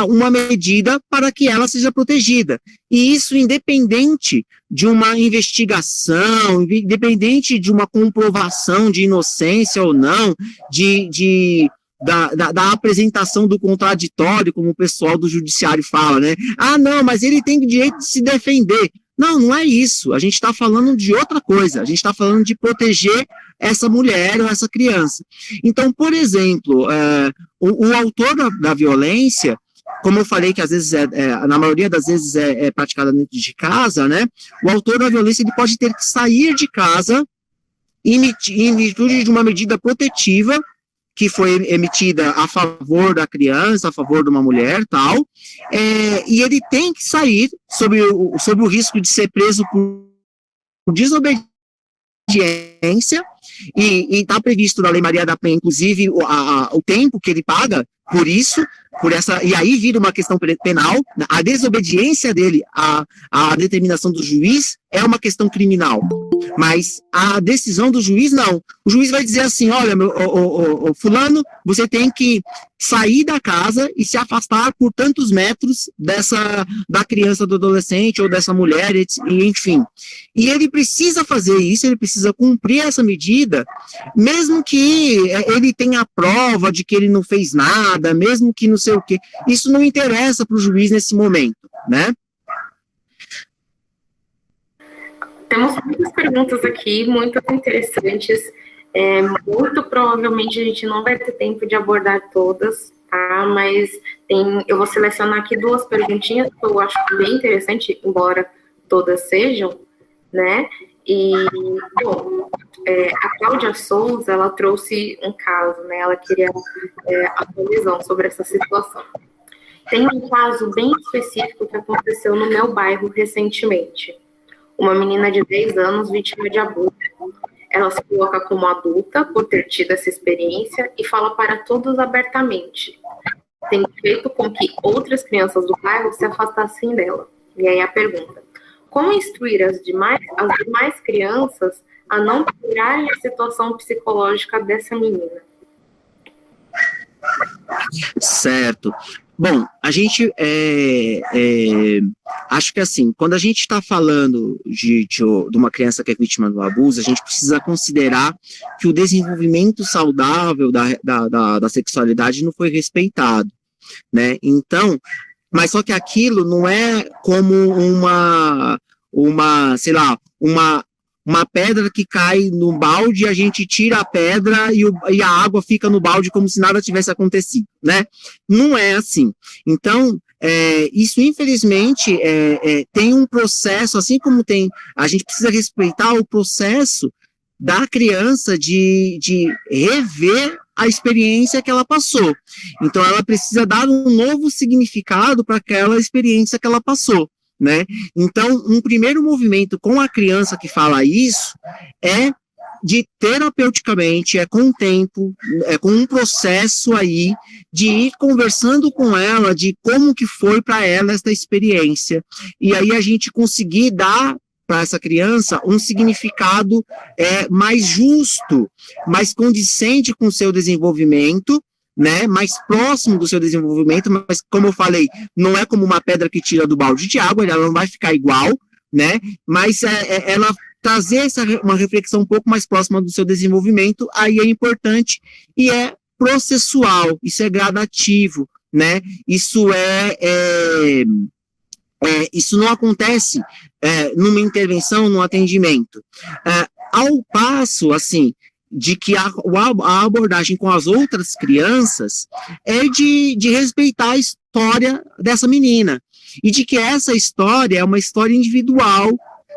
uma medida para que ela seja protegida. E isso independente de uma investigação, independente de uma comprovação de inocência ou não, da apresentação do contraditório, como o pessoal do judiciário fala, né? Ah, não, mas ele tem direito de se defender. Não é isso. A gente está falando de outra coisa. A gente está falando de proteger essa mulher ou essa criança. Então, por exemplo, o autor da violência, como eu falei que às vezes, na maioria das vezes é praticada dentro de casa, né? O autor da violência ele pode ter que sair de casa em virtude de uma medida protetiva que foi emitida a favor da criança, a favor de uma mulher, tal, e ele tem que sair sob o risco de ser preso por desobediência, e está previsto na Lei Maria da Penha, inclusive, o tempo que ele paga por isso, e aí vira uma questão penal. A desobediência dele à determinação do juiz é uma questão criminal, mas a decisão do juiz não. O juiz vai dizer assim, olha, fulano, você tem que sair da casa e se afastar por tantos metros da criança, do adolescente ou dessa mulher, enfim. E ele precisa fazer isso, ele precisa cumprir essa medida, mesmo que ele tenha a prova de que ele não fez nada, mesmo que não sei o quê. Isso não interessa para o juiz nesse momento, né? Temos muitas perguntas aqui, muito interessantes. Muito provavelmente a gente não vai ter tempo de abordar todas, tá? Mas eu vou selecionar aqui 2 perguntinhas que eu acho bem interessante, embora todas sejam, né? E, bom, a Cláudia Souza, ela trouxe um caso, né? Ela queria a sua visão sobre essa situação. Tem um caso bem específico que aconteceu no meu bairro recentemente. Uma menina de 10 anos, vítima de abuso. Ela se coloca como adulta por ter tido essa experiência e fala para todos abertamente. Tem feito com que outras crianças do bairro se afastassem dela. E aí a pergunta: como instruir as demais crianças a não piorarem a situação psicológica dessa menina? Certo. Bom, a gente acho que assim, quando a gente está falando de uma criança que é vítima do abuso, a gente precisa considerar que o desenvolvimento saudável da sexualidade não foi respeitado, né? Então, mas só que aquilo não é como sei lá, uma pedra que cai no balde, a gente tira a pedra e a água fica no balde como se nada tivesse acontecido, né? Não é assim. Então, isso infelizmente tem um processo, assim como a gente precisa respeitar o processo da criança de rever a experiência que ela passou. Então, ela precisa dar um novo significado para aquela experiência que ela passou, né? Então, um primeiro movimento com a criança que fala isso é de terapeuticamente, com o tempo, com um processo aí de ir conversando com ela de como que foi para ela esta experiência, e aí a gente conseguir dar para essa criança um significado mais justo, mais condizente com o seu desenvolvimento, né, mais próximo do seu desenvolvimento, mas como eu falei, não é como uma pedra que tira do balde de água, ela não vai ficar igual, né, mas ela trazer uma reflexão um pouco mais próxima do seu desenvolvimento, aí é importante, e é processual, isso é gradativo, né, isso isso não acontece numa intervenção, num atendimento. Ao passo, assim, de que a abordagem com as outras crianças é de respeitar a história dessa menina, e de que essa história é uma história individual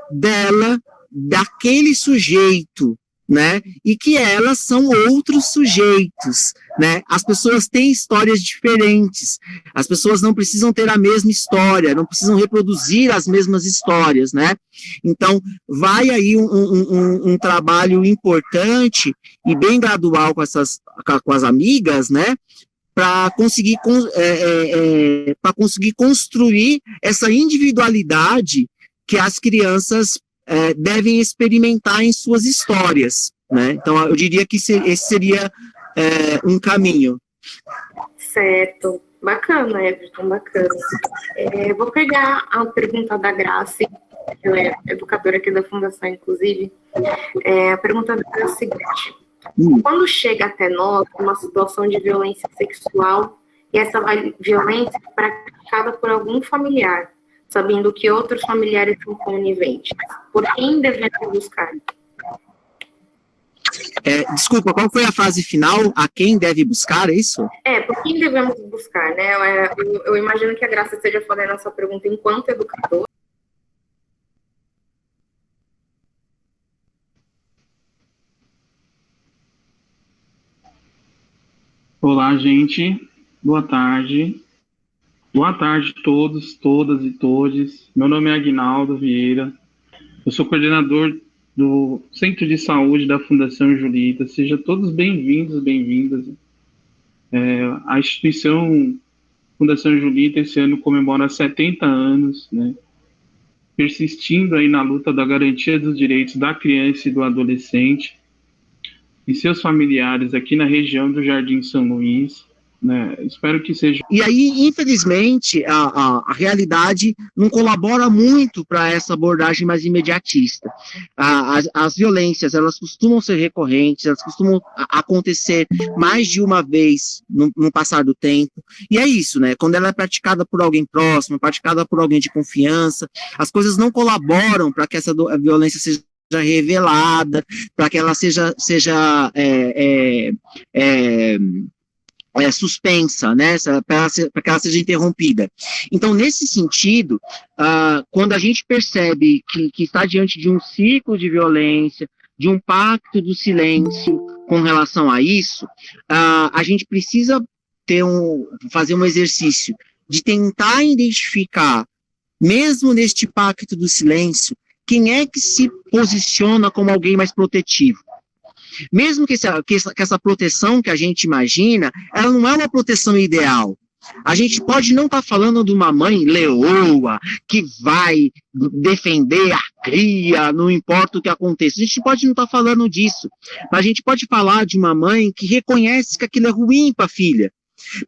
dela, daquele sujeito, né, e que elas são outros sujeitos, né, as pessoas têm histórias diferentes, as pessoas não precisam ter a mesma história, não precisam reproduzir as mesmas histórias, né, então vai aí um trabalho importante e bem gradual com as amigas, né, para conseguir construir essa individualidade que as crianças devem experimentar em suas histórias, né? Então, eu diria que esse seria um caminho. Certo. Bacana, Everton, bacana. Vou pegar a pergunta da Grace, que ela é educadora aqui da Fundação, inclusive. A pergunta dela é a seguinte: quando chega até nós uma situação de violência sexual, e essa violência é praticada por algum familiar, sabendo que outros familiares são coniventes? Por quem devemos buscar? Desculpa, qual foi a frase final? A quem deve buscar, é isso? Por quem devemos buscar, né? Eu imagino que a Graça esteja fazendo essa pergunta enquanto educador. Olá, gente. Boa tarde. Boa tarde a todos, todas e todes. Meu nome é Aguinaldo Vieira. Eu sou coordenador do Centro de Saúde da Fundação Julita. Sejam todos bem-vindos, bem-vindas. A instituição Fundação Julita esse ano comemora 70 anos, né? Persistindo aí na luta da garantia dos direitos da criança e do adolescente e seus familiares aqui na região do Jardim São Luís, né? Espero que seja. E aí, infelizmente, a realidade não colabora muito para essa abordagem mais imediatista. As violências, elas costumam ser recorrentes, elas costumam acontecer mais de uma vez no passar do tempo. E é isso, né? Quando ela é praticada por alguém próximo, praticada por alguém de confiança, as coisas não colaboram para que essa violência seja revelada, para que ela seja suspensa, né, para que ela seja interrompida. Então, nesse sentido, quando a gente percebe que está diante de um ciclo de violência, de um pacto do silêncio com relação a isso, a gente precisa fazer um exercício de tentar identificar, mesmo neste pacto do silêncio, quem é que se posiciona como alguém mais protetivo. Mesmo que essa proteção que a gente imagina, ela não é uma proteção ideal. A gente pode não estar falando de uma mãe leoa, que vai defender a cria, não importa o que aconteça. A gente pode não estar falando disso. Mas a gente pode falar de uma mãe que reconhece que aquilo é ruim para a filha,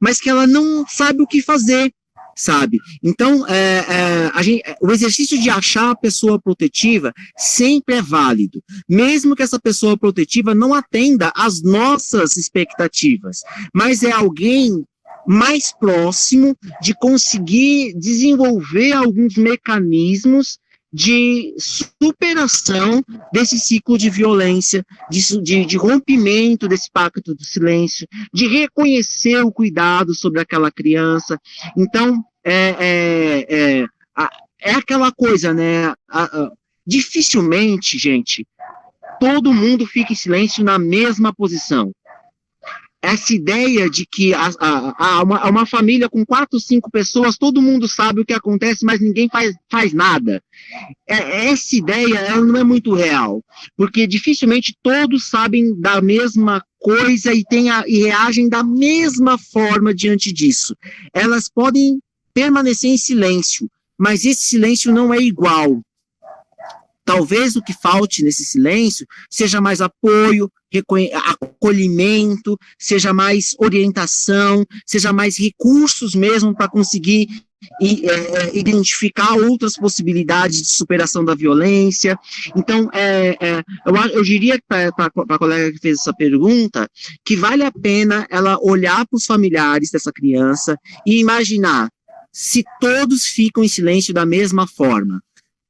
mas que ela não sabe o que fazer, sabe? Então, o exercício de achar a pessoa protetiva sempre é válido, mesmo que essa pessoa protetiva não atenda às nossas expectativas, mas é alguém mais próximo de conseguir desenvolver alguns mecanismos de superação desse ciclo de violência, de rompimento desse pacto do silêncio, de reconhecer o cuidado sobre aquela criança. Então, é aquela coisa, né? Dificilmente, gente, todo mundo fica em silêncio na mesma posição. Essa ideia de que uma família com 4, 5 pessoas, todo mundo sabe o que acontece, mas ninguém faz nada. Essa ideia ela não é muito real, porque dificilmente todos sabem da mesma coisa e reagem da mesma forma diante disso. Elas podem permanecer em silêncio, mas esse silêncio não é igual. Talvez o que falte nesse silêncio seja mais apoio, acolhimento, seja mais orientação, seja mais recursos mesmo para conseguir identificar outras possibilidades de superação da violência. Então, eu diria para a colega que fez essa pergunta, que vale a pena ela olhar para os familiares dessa criança e imaginar se todos ficam em silêncio da mesma forma.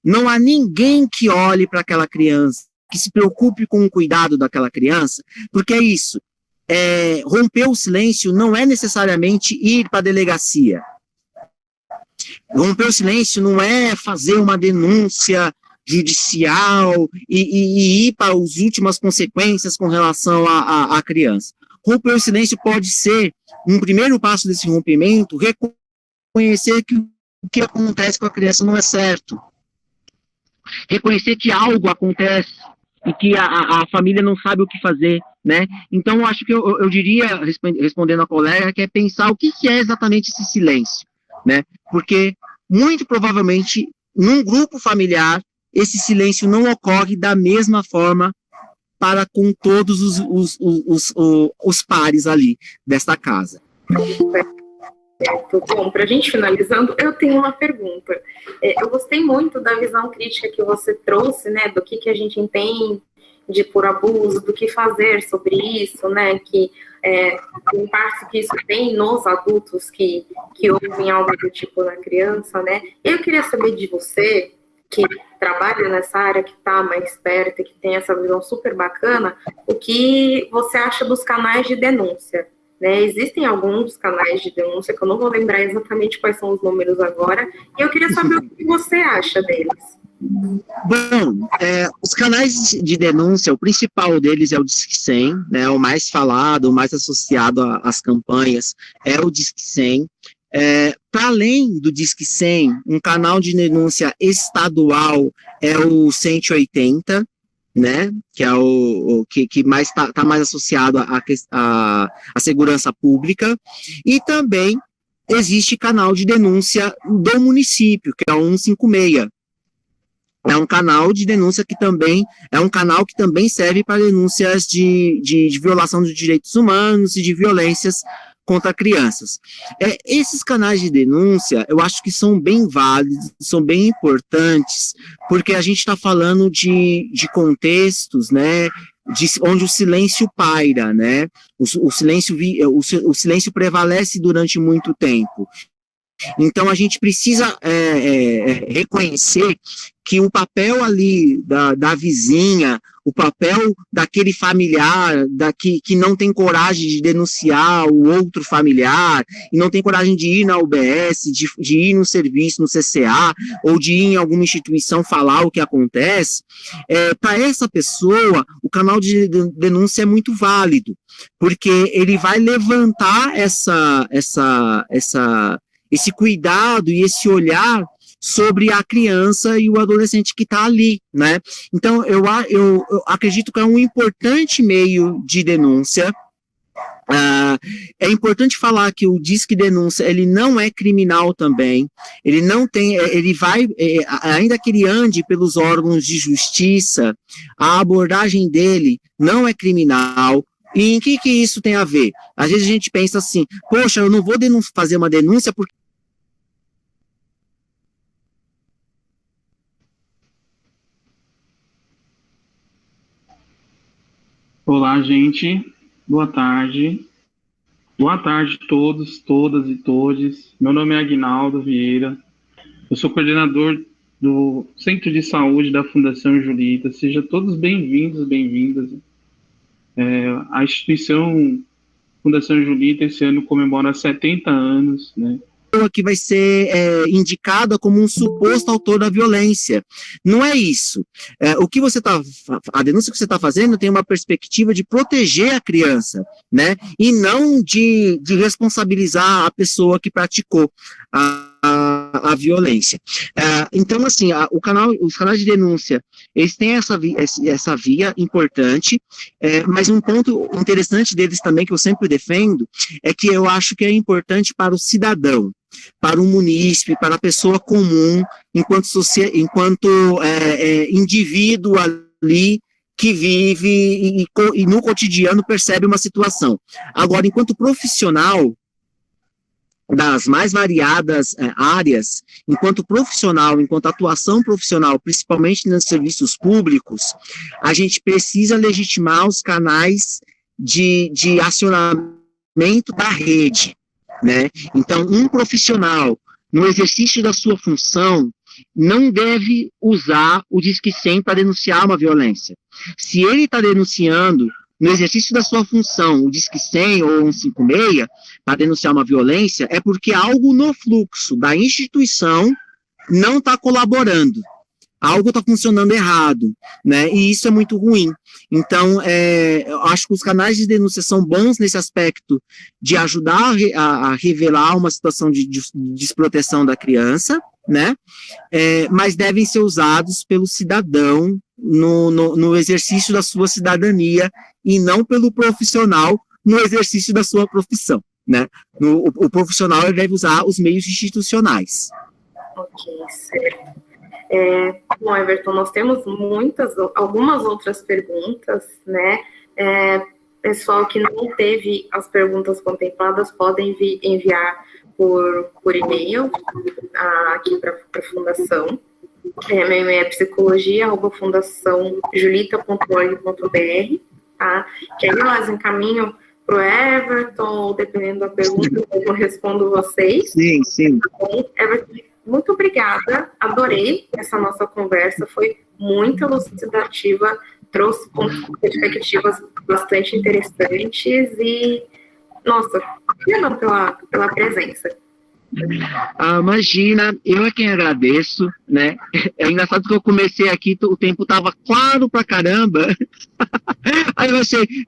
Não há ninguém que olhe para aquela criança, que se preocupe com o cuidado daquela criança, porque é isso. Romper o silêncio não é necessariamente ir para a delegacia. Romper o silêncio não é fazer uma denúncia judicial e ir para as últimas consequências com relação à criança. Romper o silêncio pode ser, um primeiro passo desse rompimento, reconhecer que o que acontece com a criança não é certo. Reconhecer que algo acontece e que a família não sabe o que fazer, né? Então, eu acho que eu diria, respondendo a colega, que é pensar o que é exatamente esse silêncio, né? Porque, muito provavelmente, num grupo familiar, esse silêncio não ocorre da mesma forma para com todos os pares ali desta casa. Bom, para a gente finalizando, eu tenho uma pergunta. Eu gostei muito da visão crítica que você trouxe, né, do que a gente entende por abuso, do que fazer sobre isso, né, que o impacto que isso tem nos adultos que ouvem algo do tipo na criança, né. Eu queria saber de você, que trabalha nessa área, que está mais perto, que tem essa visão super bacana, o que você acha dos canais de denúncia, né? Existem alguns canais de denúncia, que eu não vou lembrar exatamente quais são os números agora, e eu queria saber o que você acha deles. Bom, os canais de denúncia, o principal deles é o Disque 100, né, o mais falado, o mais associado às campanhas é o Disque 100. Para além do Disque 100, um canal de denúncia estadual é o 180, né, que é o que mais tá mais associado à segurança pública, e também existe canal de denúncia do município, que é o 156. É um canal de denúncia que também serve para denúncias de violação dos direitos humanos e de violências contra crianças. Esses canais de denúncia, eu acho que são bem válidos, são bem importantes, porque a gente está falando de contextos, né, onde o silêncio paira, né, o silêncio prevalece durante muito tempo. Então, a gente precisa reconhecer que o papel ali da vizinha, o papel daquele familiar que não tem coragem de denunciar o outro familiar, e não tem coragem de ir na UBS, de ir no serviço, no CCA, ou de ir em alguma instituição falar o que acontece, para essa pessoa, o canal de denúncia é muito válido, porque ele vai levantar esse cuidado e esse olhar sobre a criança e o adolescente que está ali, né? Então, eu acredito que é um importante meio de denúncia. É importante falar que o Disque Denúncia, ele não é criminal também, ele não tem, ele vai, ainda que ele ande pelos órgãos de justiça, a abordagem dele não é criminal. E em que isso tem a ver? Às vezes a gente pensa assim, poxa, eu não vou fazer uma denúncia porque Olá, gente. Boa tarde. Boa tarde a todos, todas e todes. Meu nome é Aguinaldo Vieira. Eu sou coordenador do Centro de Saúde da Fundação Julita. Sejam todos bem-vindos, bem-vindas. A instituição Fundação Julita esse ano comemora 70 anos, né? Que vai ser indicada como um suposto autor da violência. Não é isso. A denúncia que você está fazendo tem uma perspectiva de proteger a criança, né? E não de responsabilizar a pessoa que praticou a violência. Então, assim, os canais de denúncia, eles têm essa via importante, mas um ponto interessante deles também, que eu sempre defendo, é que eu acho que é importante para o cidadão, para o munícipe, para a pessoa comum, enquanto indivíduo ali que vive e no cotidiano percebe uma situação. Agora, enquanto profissional das mais variadas áreas, enquanto atuação profissional, principalmente nos serviços públicos, a gente precisa legitimar os canais de acionamento da rede, né? Então, um profissional, no exercício da sua função, não deve usar o Disque 100 para denunciar uma violência. Se ele está denunciando, no exercício da sua função, o Disque 100 ou 156, para denunciar uma violência, é porque algo no fluxo da instituição não está colaborando. Algo está funcionando errado, né? E isso é muito ruim. Então, eu acho que os canais de denúncia são bons nesse aspecto de ajudar a revelar uma situação de desproteção da criança, né? Mas devem ser usados pelo cidadão no exercício da sua cidadania e não pelo profissional no exercício da sua profissão, né? O profissional ele deve usar os meios institucionais. Ok, certo. Bom, Everton, nós temos algumas outras perguntas, né? Pessoal que não teve as perguntas contempladas podem enviar por e-mail aqui para a Fundação. Meu e-mail é psicologia@fundaçãojulita.org.br, tá? Que aí nós encaminham para o Everton, ou dependendo da pergunta, eu respondo vocês. Sim. Tá bom? Everton, muito obrigada, adorei essa nossa conversa, foi muito elucidativa, trouxe perspectivas bastante interessantes e, nossa, obrigada pela presença. Imagina, eu é quem agradeço, né? É engraçado que eu comecei aqui, o tempo tava claro pra caramba. Aí eu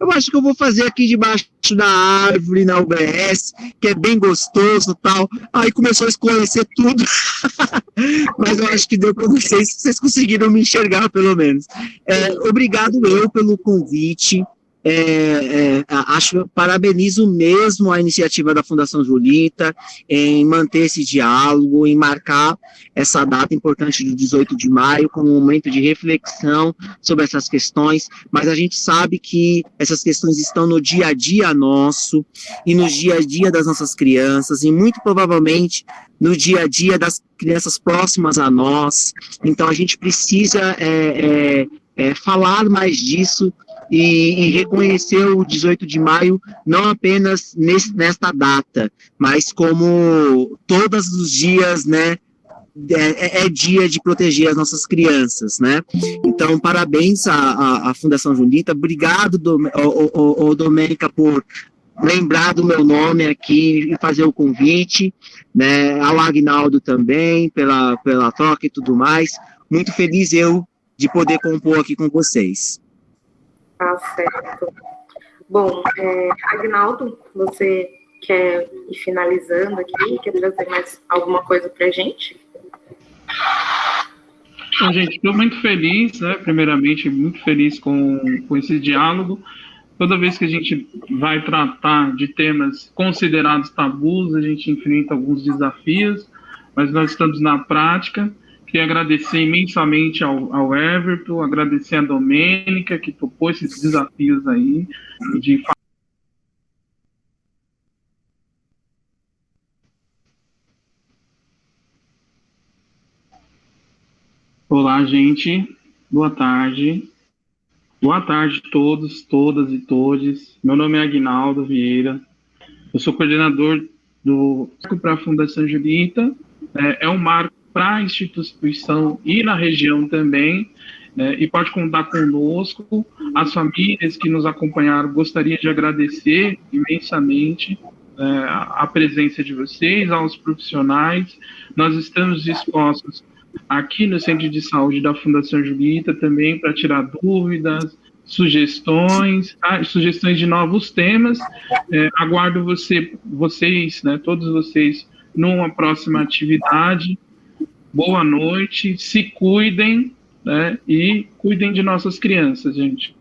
acho que eu vou fazer aqui debaixo da árvore, na UBS, que é bem gostoso e tal. Aí começou a escurecer tudo. Mas eu acho que deu para vocês conseguiram me enxergar, pelo menos. Obrigado pelo convite. Parabenizo mesmo a iniciativa da Fundação Julita em manter esse diálogo, em marcar essa data importante do 18 de maio como um momento de reflexão sobre essas questões, mas a gente sabe que essas questões estão no dia a dia nosso e no dia a dia das nossas crianças e muito provavelmente no dia a dia das crianças próximas a nós. Então a gente precisa falar mais disso e reconhecer o 18 de maio não apenas nesta data, mas como todos os dias, né, é dia de proteger as nossas crianças, né? Então, parabéns à Fundação Julita, obrigado, Domênica, por lembrar do meu nome aqui e fazer o convite, né? Ao Agnaldo também, pela troca e tudo mais. Muito feliz eu de poder compor aqui com vocês. Tá certo. Bom, Agnaldo, você quer ir finalizando aqui? Quer trazer mais alguma coisa para a gente? Bom, gente, estou muito feliz, né? Primeiramente, muito feliz com esse diálogo. Toda vez que a gente vai tratar de temas considerados tabus, a gente enfrenta alguns desafios, mas nós estamos na prática. Queria agradecer imensamente ao Everton, agradecer a Domênica, que topou esses desafios aí, de Olá, gente. Boa tarde. Boa tarde a todos, todas e todes. Meu nome é Agnaldo Vieira. Eu sou coordenador para a Fundação Julita. É um marco para a instituição e na região também, e pode contar conosco. As famílias que nos acompanharam, gostaria de agradecer imensamente a presença de vocês, aos profissionais. Nós estamos dispostos aqui no Centro de Saúde da Fundação Julita também para tirar dúvidas, sugestões de novos temas. Aguardo vocês, né, todos vocês, numa próxima atividade. Boa noite, se cuidem, né, e cuidem de nossas crianças, gente.